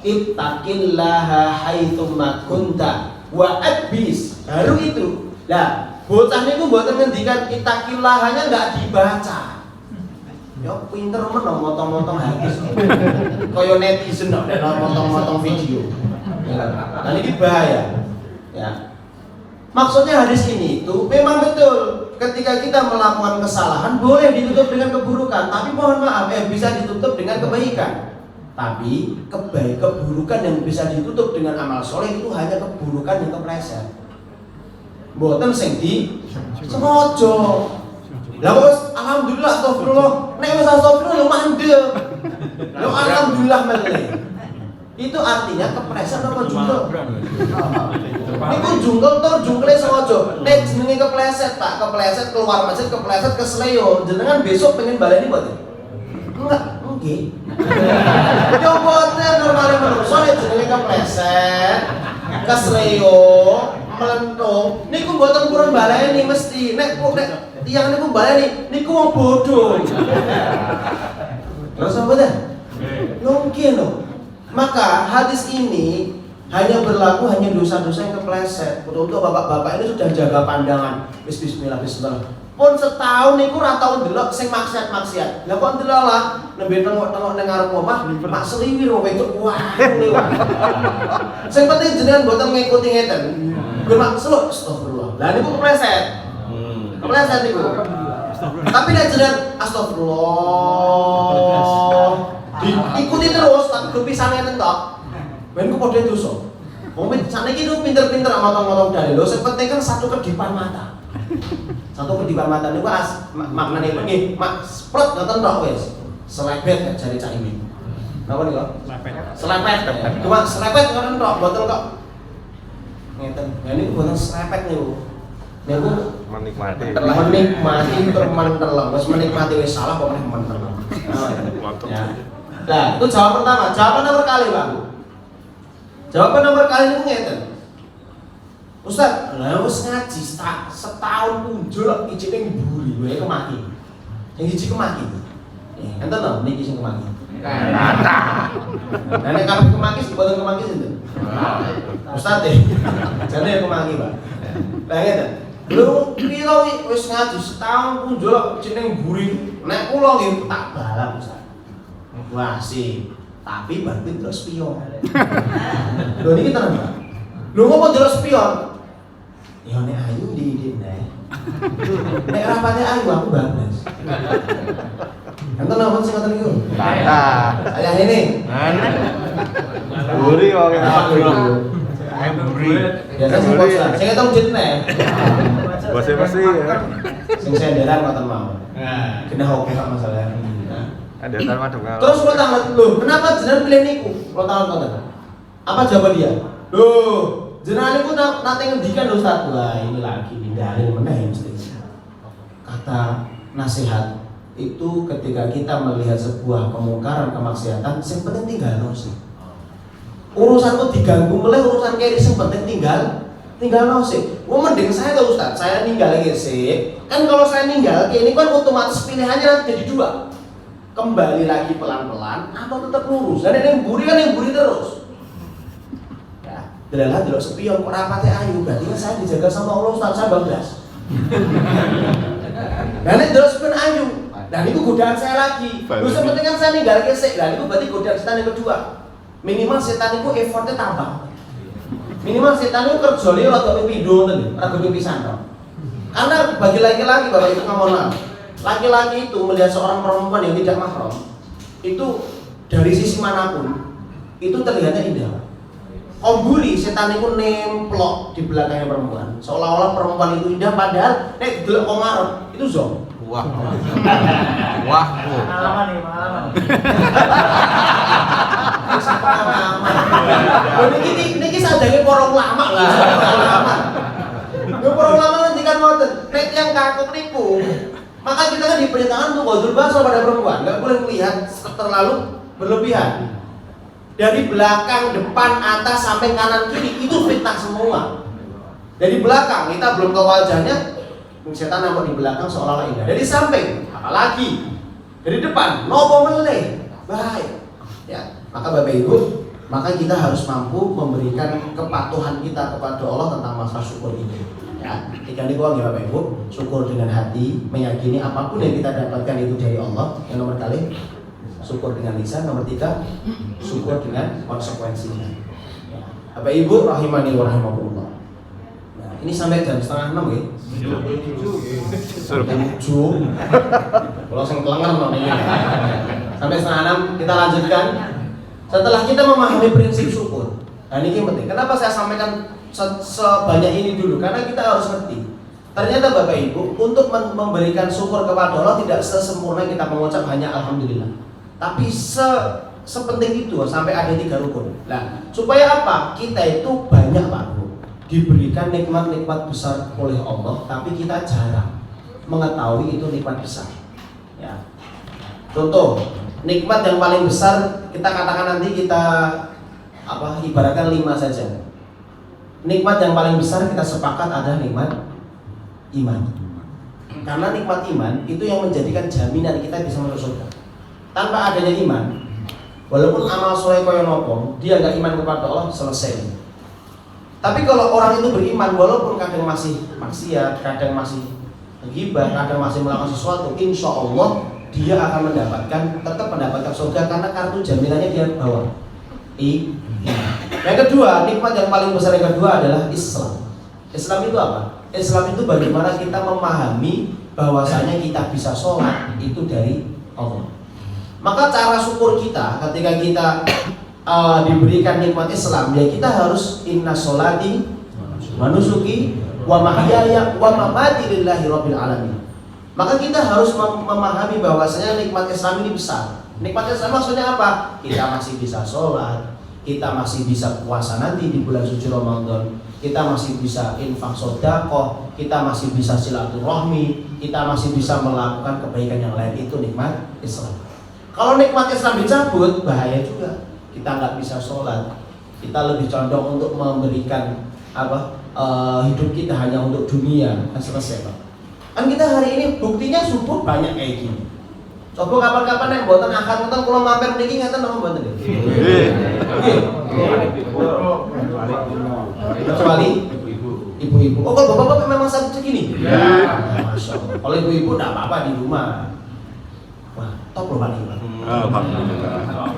ittaqillaha haitsumma kunta wa adbis. Baru itu. Lah, bocah niku mboten ngendikan ittaqillahanya enggak dibaca. Ya pinter men motong-motong hadis. Kaya netizen kok motong-motong video. Nah ini bahaya. Ya. Maksudnya hadis ini itu memang betul. Ketika kita melakukan kesalahan boleh ditutup dengan keburukan, tapi mohon maaf bisa ditutup dengan kebaikan. Tapi keburukan yang bisa ditutup dengan amal soleh itu hanya keburukan yang kepleset. Mboten sing di sengaja. Lah wis alhamdulillah astagfirullah. Nek wis astagfirullah yo mandeg. Yo alhamdulillah meleh. Itu artinya kepleset apa jungkel? Niku jungkel tur jungkele sengaja. Nek jenenge kepleset, Pak, kepleset keluar masjid, kepleset kesleo. Jenengan besok pengen baleni mboten? Enggak, nggih. Yo boten normale menungso nek jenenge kepleset, kesleo, melentung. Niku mboten purun baleni mesti. Nek tiyang niku baleni, niku wong bodoh. Terus apa dah? Mungkin loh. Maka hadis ini hanya berlaku hanya dosa-dosa yang kepleset. Untuk bapak-bapak ini sudah jaga pandangan. Bismillah. Pun setahun niku ora tau ndelok sing maksiat-maksiat. Lah kok ndelalah nembe tengok-tengok ning ngarep omah, Pak Sliwir wong wedok wah lewat. Sing penting jenengan mboten ngikuti ngeten. Gue maksud astagfirullah. Lah niku kepleset. Kepleset niku. Tapi nek jenengan astagfirullah diikuti terus tapi kepisan ngeten tok. Ben ku padha dosa. Wong sakniki niku pinter-pinter motong-motong dalil. Lho sing penting kan satu kedipan mata. Satu kedipan mata niku maknane nggih, mak sprot ngoten tok wis. Selebet jare Cak Imin. Napa niku? Selebet. Cuma selebet ngoten tok, boten kok. Ngeten. Ya niku boten selebet niku. Niku menikmati termenterleng. Wis menikmati wis salah kok meneh menterleng. Ya. Nah, itu jawaban pertama. Jawaban nomor kali, Pak. Jawaban nomor kali itu ngeten. Ustaz, lah wis ngaji setahun punjul ijine mburi, wae kemaki. Sing iji kemaki. Enten lho niki sing kemaki. Nah, nek kabeh kemaki boten kemaki sinten? Ustaz e. Jane kemaki, Pak. Lah ngeten. Lho piro wis ngaji setahun pun njolok jeneng mburi. Nek kula nggih tak balap Ustaz. Wah sih, tapi berarti terus spion. Lho niki tenan Pak. Lho kok terus spion? Ya nek ayu di nek. Nek rapate ayu aku bablas. Enten apa sing ngoten niku? Tata. Ayah ini. Buri kok aku. Buri. Biasa sing bos lah. Sing ketemu jeneng. Pasti ya. Sing senderan ngoten mau. Nah, kena oke kok masalahnya. Ada tanpa dong. Terus lo tanglet, loh kenapa jenengan pilih niku? Lo tanglet. Apa jawaban dia? Loh, jenengan niku nanti ngendikan Ustaz. Wah, ini lagi hindarin meneh mesti. Kata nasihat itu ketika kita melihat sebuah kemungkaran, kemaksiatan, yang penting tinggal sih. Urusan itu diganggu mulai urusan kiri, yang penting tinggal sih. Mending saya tuh Ustaz, saya ninggal sih. Kan kalau saya ninggal, ini kan otomatis pilihannya nanti jadi dua. Kembali lagi pelan-pelan atau tetap lurus. Dan yang buri terus. Ya, delalah delok sepion kok rapate ayu, berarti kan saya dijaga sama Allah Ustaz, saya bablas. Dan nek delok sepion ayu, dan itu godaan saya lagi. Terus yang penting kan saya ninggal kesek, dan itu berarti godaan setan yang kedua. Minimal setan itu effortnya tambah. Minimal setan itu kerjanya rada pipido ngoten lho, rada pipisan to. Karena bagi laki-laki Bapak Ibu ngamono. Laki-laki itu melihat seorang perempuan yang tidak mahram itu dari sisi manapun itu terlihatnya indah. Komburi setan itu nemplok di belakangnya perempuan, seolah-olah perempuan itu indah padahal nek delok kok ngarep itu zong. Wah. Pengalaman nih, pengalaman. Niki sadane para ulama lah. Para ulama ngendikan ngoten, nek yang kakuk niku maka kita kan diperintahkan untuk ghaddul basar pada perempuan, nggak boleh melihat terlalu berlebihan. Dari belakang, depan, atas sampai kanan kiri itu fitnah semua. Dari belakang kita belum tahu wajahnya, setan nampak di belakang seolah-olah indah. Dari samping, apalagi dari depan, nopo meleh, bahaya. Ya, maka Bapak Ibu, maka kita harus mampu memberikan kepatuhan kita kepada Allah tentang masalah syukur ini. Ya, ketika ini gua Bapak Ibu, syukur dengan hati, meyakini apapun yang kita dapatkan itu dari Allah. Yang nomor kali, syukur dengan lisan. Nomor 3, syukur dengan konsekuensinya. Ya. Bapak Ibu rahimani wa rahimakumullah. Nah, ini sampai jam 5:30 ya. Suruh. Kalau sing kelengar ini. Sampai 5:30 kita lanjutkan. Setelah kita memahami prinsip syukur. Nah, ini penting. Kenapa saya sampaikan sebanyak ini dulu? Karena kita harus ngerti. Ternyata Bapak Ibu, untuk memberikan syukur kepada Allah tidak sesempurna kita mengucap hanya alhamdulillah. Tapi sepenting itu sampai ada 3 rukun. Nah, supaya apa? Kita itu banyak Pak Bu diberikan nikmat-nikmat besar oleh Allah, tapi kita jarang mengetahui itu nikmat besar. Ya. Contoh, nikmat yang paling besar kita katakan nanti kita ibaratkan 5 saja. Nikmat yang paling besar kita sepakat adalah nikmat iman. Karena nikmat iman itu yang menjadikan jaminan kita bisa masuk surga. Tanpa adanya iman, walaupun amal soleh koyo nopo, dia nggak iman kepada Allah, selesai. Tapi kalau orang itu beriman, walaupun kadang masih maksiat, kadang masih ghibah, kadang masih melakukan sesuatu, insya Allah dia akan tetap mendapatkan surga karena kartu jaminannya dia bawa. Yang kedua, nikmat yang paling besar yang kedua adalah Islam. Islam itu apa? Islam itu bagaimana kita memahami bahwasanya kita bisa sholat itu dari Allah. Maka cara syukur kita ketika kita diberikan nikmat Islam, ya kita harus inna sholati wa nusuki wa mahyaya wa mamati lillahi rabbil alamin. Maka kita harus memahami bahwasanya nikmat Islam ini besar. Nikmat Islam maksudnya apa? Kita masih bisa sholat, kita masih bisa puasa nanti di bulan suci Ramadan, kita masih bisa infak sedekah, kita masih bisa silaturahmi, kita masih bisa melakukan kebaikan yang lain. Itu nikmat Islam. Kalau nikmat Islam dicabut, bahaya juga. Kita nggak bisa sholat, kita lebih condong untuk memberikan hidup kita hanya untuk dunia, kan selesai Pak. Kan kita hari ini buktinya subuh banyak kayak gini. Coba kapan-kapan yang buatan akan nonton kalau mampir niki ngeten napa mboten nggih? Nggih. Kecuali Ibu-ibu, oh kalau bapak-bapak memang sakit segini? Ya. Masya Allah. Kalau ibu-ibu tidak apa-apa di rumah. Wah, top loh Pak Iman. Alhamdulillah.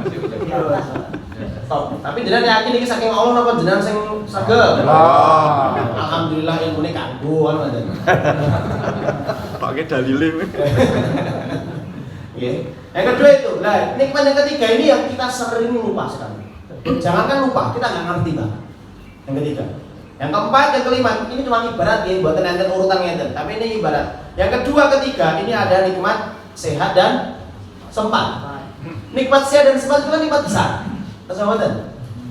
Top. Tapi jenengan yakin ini saking Allah napa jenengan sing saged? Alhamdulillah ilmune kanggo kan ngoten. Pakai dalilin. Ya. Yang kedua itu, nah nikmat yang ketiga ini yang kita sering lupa sekali. Jangankan lupa, kita nggak ngerti Pak. Yang ketiga. Yang keempat, yang kelima, ini cuma ibarat ya, buatan enten urutan ngeten. Tapi ini ibarat. Yang kedua, ketiga, ini ada nikmat sehat dan sempat. Nikmat sehat dan sempat itu kan nikmat besar.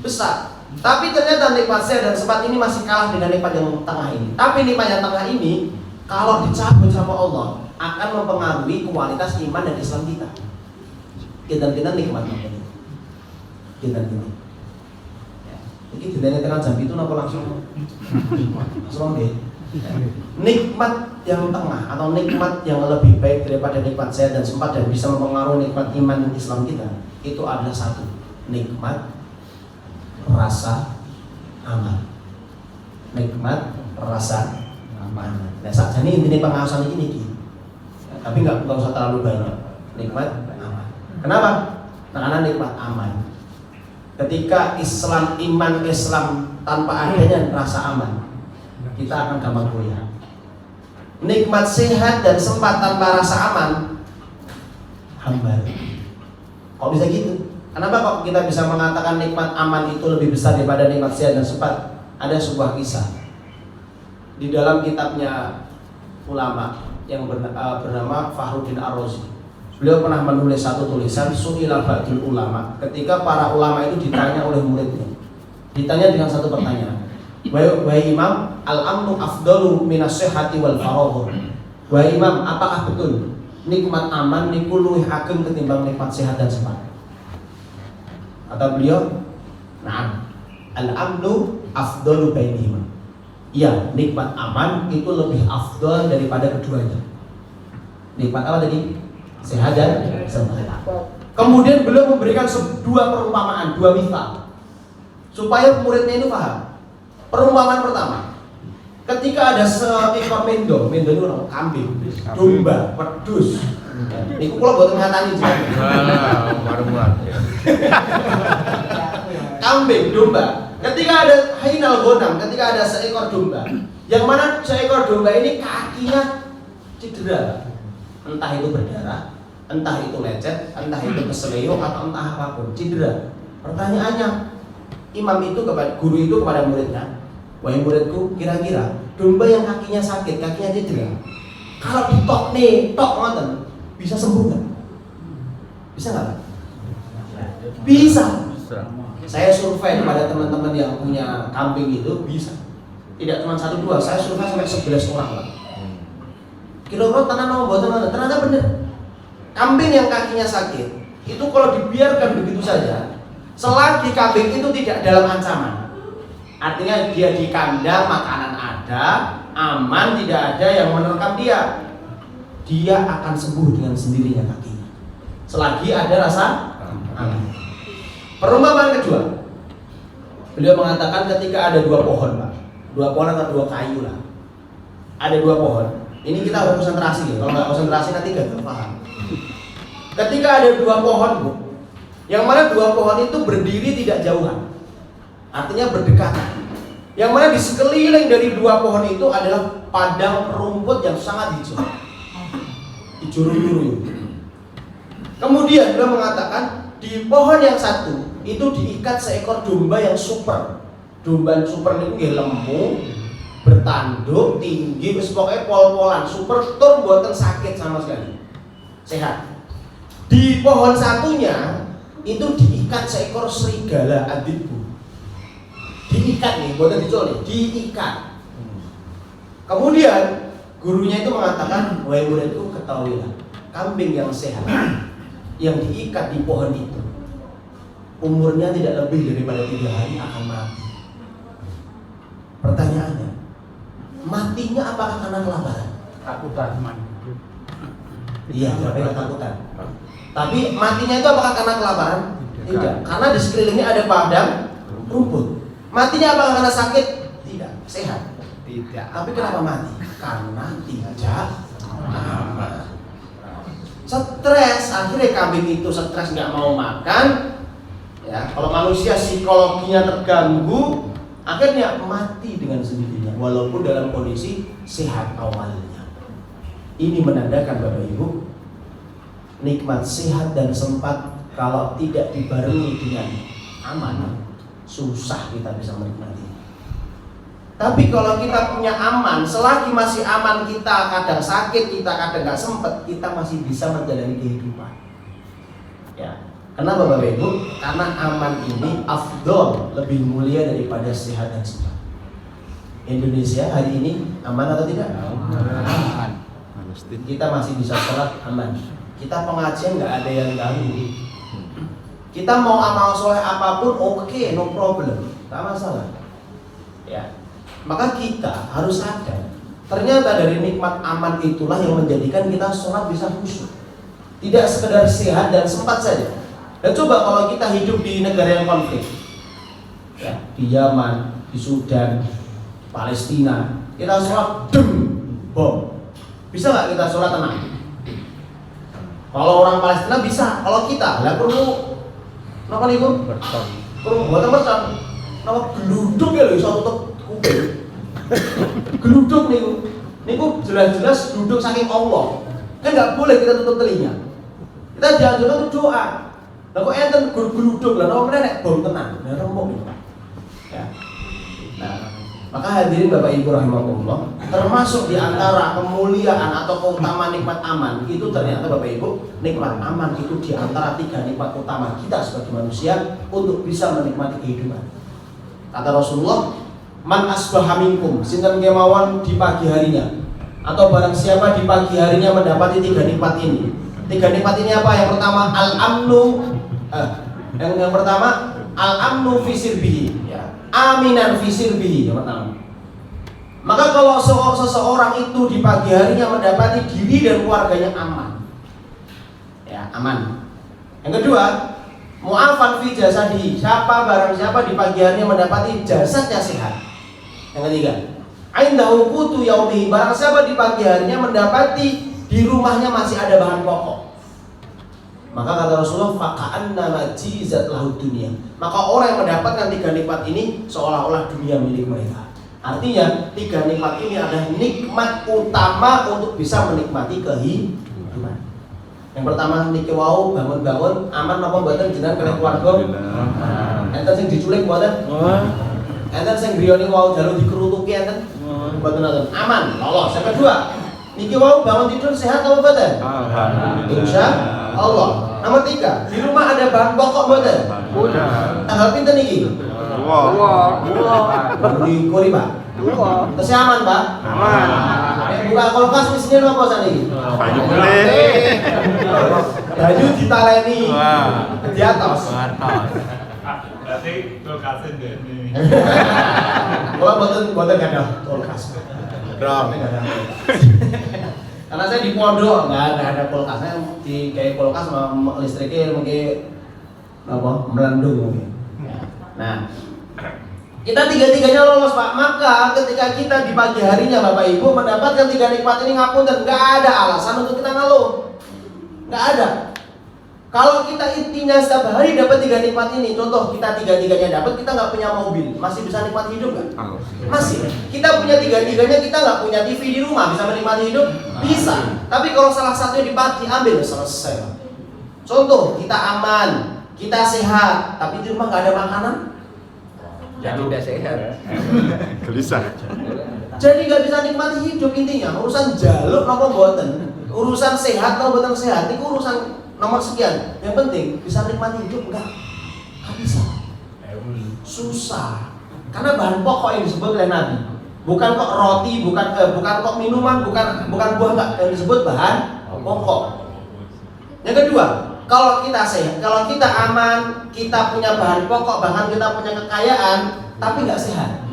Besar. Tapi ternyata nikmat sehat dan sempat ini masih kalah dengan nikmat yang tengah ini. Tapi nikmat yang tengah ini, kalau dicabut sama Allah, akan mempengaruhi kualitas iman dan Islam kita. Kita nikmat ini. Kita. Ini tidak dengan jam itu napa langsung deh. Nikmat yang tengah atau nikmat yang lebih baik daripada nikmat sehat dan sempat dan bisa mempengaruhi nikmat iman Islam kita itu adalah satu, nikmat rasa aman. Nikmat rasa aman. Nah saat ini intinya pengawasan ini tapi nggak usah terlalu banyak. Nikmat aman. Kenapa? Karena nikmat aman. Ketika iman Islam tanpa adanya rasa aman, kita akan gampang goyah. Nikmat sehat dan sempat tanpa rasa aman, hambar. Kok bisa gitu? Kenapa kok kita bisa mengatakan nikmat aman itu lebih besar daripada nikmat sehat dan sempat? Ada sebuah kisah di dalam kitabnya ulama yang bernama Fakhruddin Ar-Razi. Beliau pernah menulis satu tulisan Su'ila ba'dul ulama. Ketika para ulama itu ditanya oleh muridnya, ditanya dengan satu pertanyaan, wahai imam, al-amnu afdalu minas sihhati wal faragh. Wahai imam, apakah betul nikmat aman niku luwih ageng ketimbang nikmat sehat dan sempat? Kata beliau, na'am, al-amnu afdalu bainihima. Iya, nikmat aman itu lebih afdal daripada keduanya. Nikmat apa tadi? Sehat dan sempat. Kemudian beliau memberikan dua perumpamaan, dua misal supaya muridnya itu paham. Perumpamaan pertama, ketika ada seekor mendo itu kambing, domba, wedhus. Niku kula boten ngatani jenengan. Kambing, domba. Ketika ada hainal ghanam, ketika ada seekor domba, yang mana seekor domba ini kakinya cedera. Entah itu berdarah, entah itu lecet, entah itu keseleo atau entah apapun, cedera. Pertanyaannya, imam itu kepada guru itu kepada muridnya, wahai muridku, kira-kira domba yang kakinya sakit, kakinya cedera, kalau ditok nih, tok ngoten, bisa sembuh nggak? Bisa nggak? Bisa. Saya survei kepada teman-teman yang punya kambing itu bisa. Tidak cuma 1-2, saya survei sampai 11 orang lah. Kira-kira tanah mau buat tanah, ternyata benar. Kambing yang kakinya sakit itu kalau dibiarkan begitu saja, selagi kambing itu tidak dalam ancaman, artinya dia di kandang, makanan ada, aman, tidak ada yang menerkam dia akan sembuh dengan sendirinya kakinya, selagi ada rasa aman. Perumpamaan kedua, beliau mengatakan ketika ada dua pohon, Pak, dua pohon atau dua kayu lah, ada dua pohon. Ini kita harus konsentrasi ya. Kalau nggak konsentrasi nanti nggak paham. Ketika ada dua pohon, Bu, yang mana dua pohon itu berdiri tidak jauhan, artinya berdekatan. Yang mana di sekeliling dari dua pohon itu adalah padang rumput yang sangat hijau, hijau biru. Kemudian beliau mengatakan di pohon yang satu itu diikat seekor domba yang super. Domba super itu lemu, bertanduk, tinggi, pokoknya pol-polan, super tur buatan sakit sama sekali, sehat. Di pohon satunya itu diikat seekor serigala adikku, diikat nih, buatan dicolek, diikat. Kemudian gurunya itu mengatakan, wahai muridku, ketahuilah, kambing yang sehat yang diikat di pohon itu umurnya tidak lebih daripada 3 hari akan mati. Pertanyaannya, matinya apakah karena kelaparan? Takutan. Iya, karena ketakutan. Tapi matinya itu apakah karena kelaparan? Tidak. Karena di sekelilingnya ada padang rumput. Matinya apakah karena sakit? Tidak. Sehat. Tidak. Tapi kenapa mati? Karena tidak aman. Stres, akhirnya kambing itu stres nggak mau makan. Ya, kalau manusia psikologinya terganggu, akhirnya mati dengan sendirinya, walaupun dalam kondisi sehat awalnya. Ini menandakan Bapak Ibu, nikmat sehat dan sempat kalau tidak dibarengi dengan aman, susah kita bisa menikmati. Tapi kalau kita punya aman, selagi masih aman kita kadang sakit, kita kadang nggak sempet, kita masih bisa menjalani kehidupan. Ya, kenapa Bapak Ibu? Karena aman ini afdol, lebih mulia daripada sehat dan sempat. Indonesia hari ini aman atau tidak? Aman. Kita masih bisa sholat aman. Kita pengajian nggak ada yang ganggu. Kita mau amal soleh apapun oke, no problem, nggak masalah. Ya. Maka kita harus sadar, ternyata dari nikmat aman itulah yang menjadikan kita sholat bisa khusyuk. Tidak sekedar sehat dan sempat saja. Dan coba kalau kita hidup di negara yang konflik, ya, di Yaman, di Sudan, Palestina, kita sholat bom. Bisa nggak kita sholat tenang? Kalau orang Palestina bisa, kalau kita, lah perlu napa niku? Perlu buatan bersan. Napa geluduk ya lho iso tutup kuping. Geluduk niku jelas-jelas geluduk saking Allah. Kan nggak boleh kita tutup telinga. Kita dianjurkan untuk doa. Lah kok enten geluduk lah napa meneh nek bom tenan. Lah rembuk iki. Ya. Nah, maka hadirin Bapak Ibu rahimakumullah, termasuk di antara kemuliaan atau keutamaan nikmat aman itu ternyata Bapak Ibu, nikmat aman itu di antara 3 nikmat utama kita sebagai manusia untuk bisa menikmati kehidupan. Kata Rasulullah, man asbaha minkum, sinten kemawon di pagi harinya, atau barang siapa di pagi harinya mendapati 3 nikmat ini. 3 nikmat ini apa? Yang pertama al-amnu, yang pertama al-amnu fi sirbihi, ya. Aminan fi sirbihi, yang pertama. Maka kalau seseorang itu di pagi harinya mendapati diri dan keluarganya aman, ya aman. Yang kedua, mu'afan fi jasadihi, barang siapa di pagi harinya mendapati jasadnya sehat. Yang ketiga, aindahu qutu yaumihi, barang siapa di pagi harinya mendapati di rumahnya masih ada bahan pokok. Maka kata Rasulullah, faka'anna majizat lahu dunia. Maka orang yang mendapatkan 3 nikmat ini seolah-olah dunia milik mereka. Artinya 3 nikmat ini adalah nikmat utama untuk bisa menikmati kehidupan. Yang pertama niki wau bangun-bangun aman apa mboten jenengan kalian keluarga? Enten sing diculik mboten? Enten sing griyane wau dalu dikerutuki enten? Mboten nonton. Aman, lolos. Yang kedua, niki wau bangun tidur sehat apa mboten? Insya Allah. Nomor 3, di rumah ada bahan pokok mboten? Udah. Tanggal pinten niki? Di kuri Pak. Terus aman Pak? Aman. Buka kulkas di sini apa saniki? Banyu boleh. Banyu ditaleni di atas. Berarti kulkasin deh ini. Kalau boten gadah kulkas. Ram. Karena saya di pondok nggak ada kulkasnya, di kayak kulkas sama listriknya mungkin apa melendung mungkin. Nah, kita tiga-tiganya lolos Pak. Maka ketika kita di pagi harinya Bapak Ibu mendapatkan 3 nikmat ini, ngapunten, nggak ada alasan untuk kita ngeluh, nggak ada. Kalau kita intinya setiap hari dapat 3 nikmat ini, contoh kita tiga-tiganya dapat, kita nggak punya mobil, masih bisa nikmati hidup nggak? Masih. Kita punya tiga-tiganya, kita nggak punya TV di rumah, bisa menikmati hidup? Bisa. Tapi kalau salah satunya diambil, selesai. Contoh, kita aman, kita sehat, tapi di rumah nggak ada makanan, Ya tidak sehat. Gelisah. jadi nggak bisa nikmati hidup. Intinya urusan jaluk nopo boten, urusan sehat nopo boten sehat, itu urusan nomor sekian. Yang penting bisa nikmati hidup nggak bisa. Susah. Karena bahan pokok yang disebut oleh Nabi, bukan kok roti, bukan kok minuman, bukan buah nggak, yang disebut bahan pokok. Yang kedua, kalau kita sehat, kalau kita aman, kita punya bahan pokok, bahkan kita punya kekayaan, tapi nggak sehat.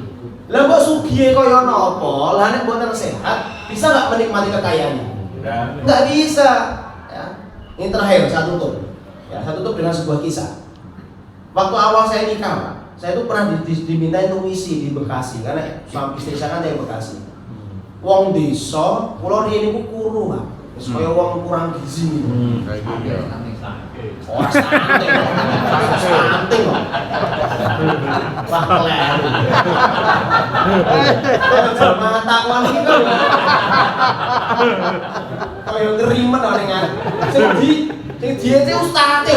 Lah kok sugih kaya napa? Lah nek mboten sehat, bisa nggak menikmati kekayaannya? Nggak bisa. Ya. Ini terakhir saya tutup. Ya, saya tutup dengan sebuah kisah. Waktu awal saya nikah, Pak, saya tuh pernah diminta untuk ngisi di Bekasi karena suami istri saya kan dari Bekasi. Wong desa, kula riyen niku kuru, Pak. Wis kaya wong kurang gizi. Kayak gitu ya. Oh, santai kok. Santai kok. Wah, kleru. Jamaah takwan iki kok. Kaya ngerimen kok ning arep. Sing diete ustate.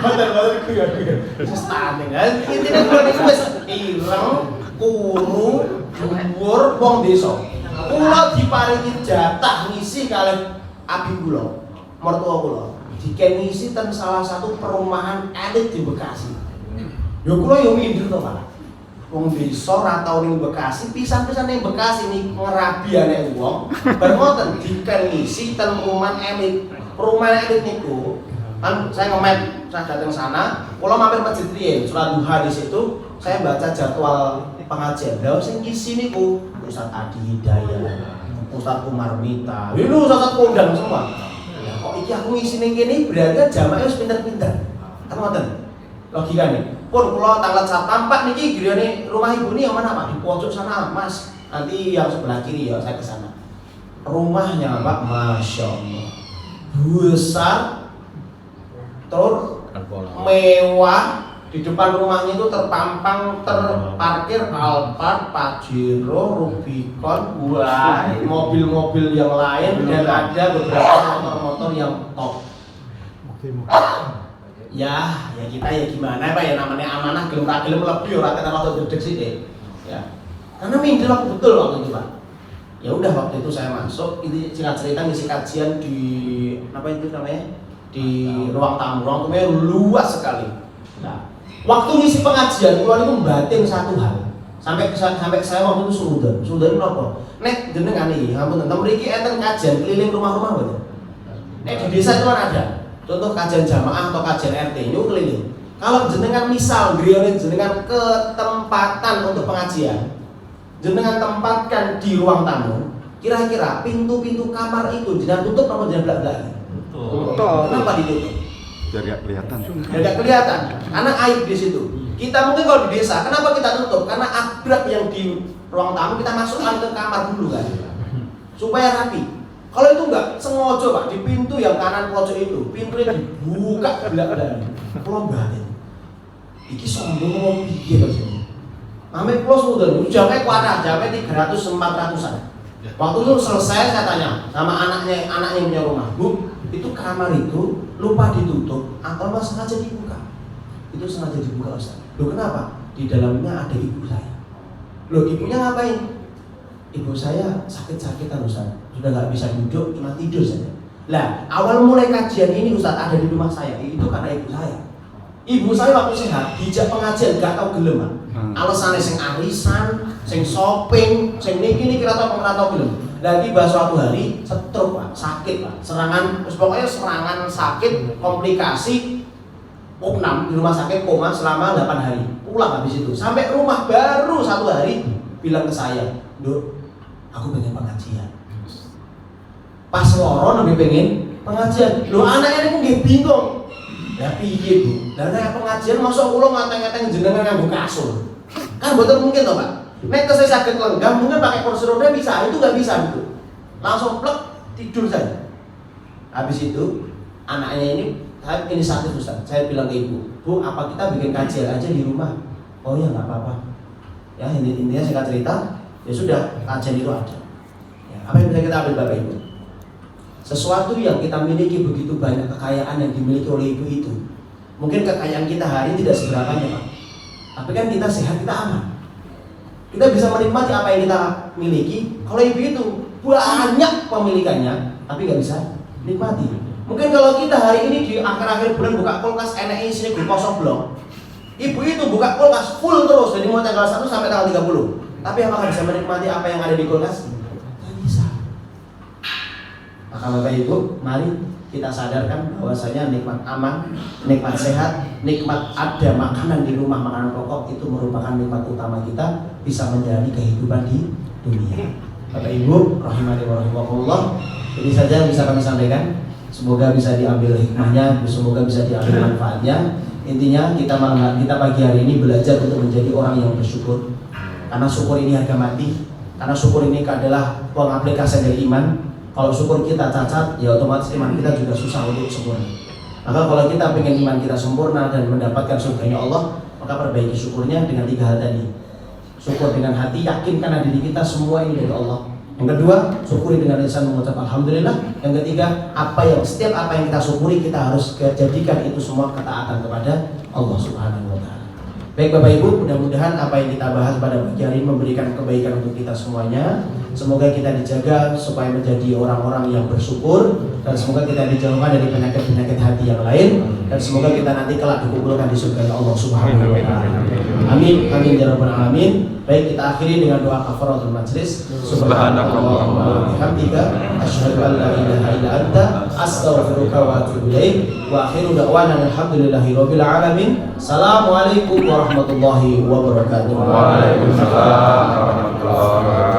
Bener-bener kuya. Ustate kan. Intine kula niku wis ireng, kuru, dhuwur wong desa. Kula diparingi jatah ngisi kalih abi kula. Mertua kula diken ngisi ten salah satu perumahan elit di Bekasi. Ya kula yo minder to, Pak. Wong desa ra tau ning Bekasi, pisan-pisan ning Bekasi nih ngerabi anek wong. Bar ngoten diken ngisi ten perumahan elit. Perumahan elit niku kan saya ngemet, saya datang sana, kula mampir masjid riyen, sholat duha di situ, saya baca jadwal pengajian. Lah sing ngisi niku Ustaz Adi Hidayat, Ustaz Umar Mita. Ini Ustaz kondang semua. Kok iki aku ngisi ning kene berarti jamaah wis pinter-pinter. Kan ngoten. Logikane. Pun kula tanglet satpam Pak niki griyane rumah ibu ini yang mana Pak? Di pojok sana, Mas. Nanti yang sebelah kiri ya saya ke sana. Rumahnya Pak, Masya Allah. Besar terus mewah. Di depan rumahnya itu terpampang, terparkir Alphard, Pajero, Rubicon, mobil-mobil yang lain dan ada beberapa motor-motor yang top. Ya kita ya gimana Pak ya namanya amanah gelem lebih ora kena waktu dedek sih deh. Ya. Karena minder waktu betul waktu itu Pak. Ya udah waktu itu saya masuk, ini singkat cerita ngisi kajian di apa itu namanya? Di ruang tamu luas sekali. Nah, waktu ngisi pengajian, kula niku mbatin satu hal. Sampai saya waktu itu suudon itu napa? Nek jenengan iki, ngapunten, mriki enten kajian keliling rumah-rumah mboten? Nek di desa itu kan ada. Contoh kajian jamaah atau kajian RT itu keliling. Kalau jenengan misal griyane jenengan ketempatan untuk pengajian, jenengan tempatkan di ruang tamu, kira-kira pintu-pintu kamar itu jenengan tutup apa jenengan belak-belak? Tutup. Kenapa ditutup? Biar gak kelihatan. Biar gak kelihatan, karena aib di situ. Kita mungkin kalau di desa, kenapa kita tutup? Karena abrek yang di ruang tamu kita masukkan ke kamar dulu kan, supaya rapi. Kalau itu enggak, sengaja Pak, di pintu yang kanan pojok itu, pintunya dibuka belak-belak. Pulau batin. Iki sombong mau piye to sini? Ame pulau sudah, jamnya kuatah, jamnya 300-400an. Waktu itu selesai saya tanya sama anaknya punya rumah, Bu, itu kamar itu lupa ditutup atau mas sengaja dibuka? Itu sengaja dibuka Ustaz. Loh kenapa? Di dalamnya ada ibu saya. Loh ibunya ngapain? Ibu saya sakit-sakitan Ustaz, sudah nggak bisa duduk, cuma tidur saja. Lah awal mulai kajian ini Ustaz ada di rumah saya, itu karena ibu saya. Ibu saya waktu sehat, dijak pengajian gak tau gelem. Alasannya sing arisan, sing shopping, sing niki kira tau gelem. Dan tiba suatu hari stroke Pak, sakit Pak, serangan, pokoknya serangan sakit, komplikasi, opnam di rumah sakit koma selama 8 hari. Pulang habis itu, sampai rumah baru 1 hari bilang ke saya, Dok, aku pengen pengajian. Pas loro lebih pengen pengajian. Loh anaknya ini nggih bingung. Lah piye Bu? Lah nek pengajian mosok kula ngateng-ngateng jenengan nganggo kasur. Kan mboten mungkin toh, Pak. Nek saya sakit lenggam mungkin pakai kursi roda bisa, itu nggak bisa gitu. Langsung plek tidur saja. Habis itu anaknya ini saya inisiatif Ustaz. Saya bilang ke ibu, Bu, apa kita bikin kajian aja di rumah? Oh ya nggak apa-apa. Ya intinya singkat cerita, ya sudah kajian itu ada. Ya, apa yang bisa kita ambil Bapak Ibu? Sesuatu yang kita miliki begitu banyak kekayaan yang dimiliki oleh ibu itu. Mungkin kekayaan kita hari ini tidak seberapanya Pak. Tapi kan kita sehat, kita aman. Kita bisa menikmati apa yang kita miliki. Kalau ibu itu banyak pemilikannya, tapi nggak bisa nikmati. Mungkin kalau kita hari ini di akhir-akhir bulan buka kulkas enak isinya kosong blok. Ibu itu buka kulkas full terus dari mulai tanggal 1 sampai tanggal 30. Tapi apakah bisa menikmati apa yang ada di kulkas? Tidak bisa. Maka Bapak Ibu, mari kita sadarkan bahwasanya nikmat aman, nikmat sehat, nikmat ada makanan di rumah, makanan pokok itu merupakan nikmat utama kita bisa menjalani kehidupan di dunia. Bapak Ibu, rahimani wa rahimakumullah. Ini saja yang bisa kami sampaikan. Semoga bisa diambil hikmahnya, semoga bisa diambil manfaatnya. Intinya kita pagi hari ini belajar untuk menjadi orang yang bersyukur. Karena syukur ini harga mati. Karena syukur ini adalah pengaplikasian dari iman. Kalau syukur kita cacat, ya otomatis iman kita juga susah untuk sempurna. Maka kalau kita pengen iman kita sempurna dan mendapatkan surganya Allah, maka perbaiki syukurnya dengan 3 hal tadi. Syukur dengan hati, yakinkan diri kita semua ini dari Allah. Yang kedua, syukuri dengan lisan mengucap alhamdulillah. Yang ketiga, setiap apa yang kita syukuri kita harus jadikan itu semua ketaatan kepada Allah Subhanahu wa taala. Baik Bapak Ibu, mudah-mudahan apa yang kita bahas pada pagi hari ini memberikan kebaikan untuk kita semuanya. Semoga kita dijaga supaya menjadi orang-orang yang bersyukur, dan semoga kita dijauhkan dari penyakit-penyakit hati yang lain, dan semoga kita nanti kelak dikumpulkan di surga Allah Subhanahu wa taala. Amin amin ya rabbal alamin. Baik, kita akhiri dengan doa kafaratul majlis. Subhanakallahumma wa bihamdika asyhadu an la ilaha illa anta astaghfiruka wa atubu ilaik. Wa akhiru da'wana alhamdulillahirabbil alamin. Assalamualaikum warahmatullahi wabarakatuh. Waalaikumsalam warahmatullahi wabarakatuh.